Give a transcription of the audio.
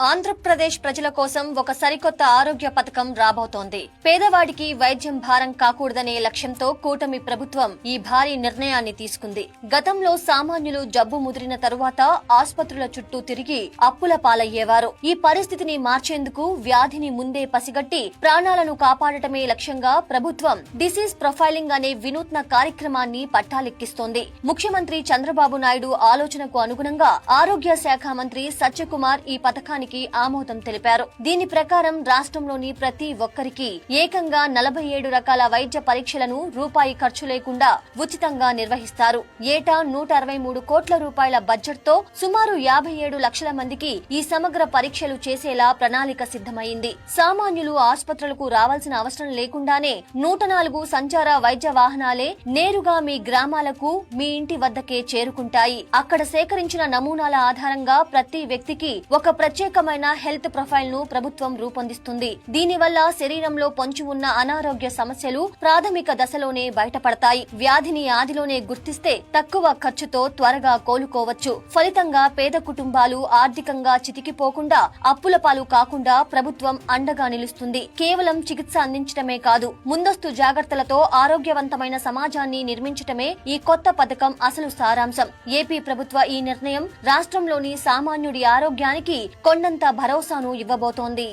ఆంధ్రప్రదేశ్ ప్రజల కోసం ఒక సరికొత్త ఆరోగ్య పథకం రాబోతోంది. పేదవాడికి వైద్యం భారం కాకూడదనే లక్ష్యంతో కూటమి ప్రభుత్వం ఈ భారీ నిర్ణయాన్ని తీసుకుంది. గతంలో సామాన్యులు జబ్బు ముదిరిన తరువాత ఆసుపత్రుల చుట్టూ తిరిగి అప్పుల పాలయ్యేవారు. ఈ పరిస్థితిని మార్చేందుకు వ్యాధిని ముందే పసిగట్టి ప్రాణాలను కాపాడటమే లక్ష్యంగా ప్రభుత్వం డిసీజ్ ప్రొఫైలింగ్ అనే వినూత్న కార్యక్రమాన్ని పట్టాలెక్కిస్తోంది. ముఖ్యమంత్రి చంద్రబాబు నాయుడు ఆలోచనకు అనుగుణంగా ఆరోగ్య శాఖ మంత్రి సత్యకుమార్ ఈ పథకానికి ఆమోదం తెలిపారు. దీని ప్రకారం రాష్ట్రంలోని ప్రతి ఒక్కరికి ఏకంగా 47 రకాల వైద్య పరీక్షలను రూపాయి ఖర్చు లేకుండా ఉచితంగా నిర్వహిస్తారు. ఏటా 163 కోట్ల రూపాయల బడ్జెట్ తో సుమారు 57 లక్షల మందికి ఈ సమగ్ర పరీక్షలు చేసేలా ప్రణాళిక సిద్ధమైంది. సామాన్యులు ఆసుపత్రులకు రావాల్సిన అవసరం లేకుండానే 104 సంచార వైద్య వాహనాలే నేరుగా మీ గ్రామాలకు, మీ ఇంటి వద్దకే చేరుకుంటాయి. అక్కడ సేకరించిన నమూనాల ఆధారంగా ప్రతి వ్యక్తికి ఒక ప్రత్యేకమైన హెల్త్ ప్రొఫైల్ ను ప్రభుత్వం రూపొందిస్తుంది. దీనివల్ల శరీరంలో పొంచి ఉన్న అనారోగ్య సమస్యలు ప్రాథమిక దశలోనే బయటపడతాయి. వ్యాధిని ఆదిలోనే గుర్తిస్తే తక్కువ ఖర్చుతో త్వరగా కోలుకోవచ్చు. ఫలితంగా పేద కుటుంబాలు ఆర్థికంగా చితికిపోకుండా, అప్పుల పాలు కాకుండా ప్రభుత్వం అండగా నిలుస్తుంది. కేవలం చికిత్స అందించటమే కాదు, ముందస్తు జాగ్రత్తలతో ఆరోగ్యవంతమైన సమాజాన్ని నిర్మించటమే ఈ కొత్త పథకం అసలు సారాంశం. ఏపీ ప్రభుత్వ ఈ నిర్ణయం రాష్ట్రంలోని సామాన్యుడి ఆరోగ్యానికి కొండంత భరోసాను ఇవ్వబోతోంది.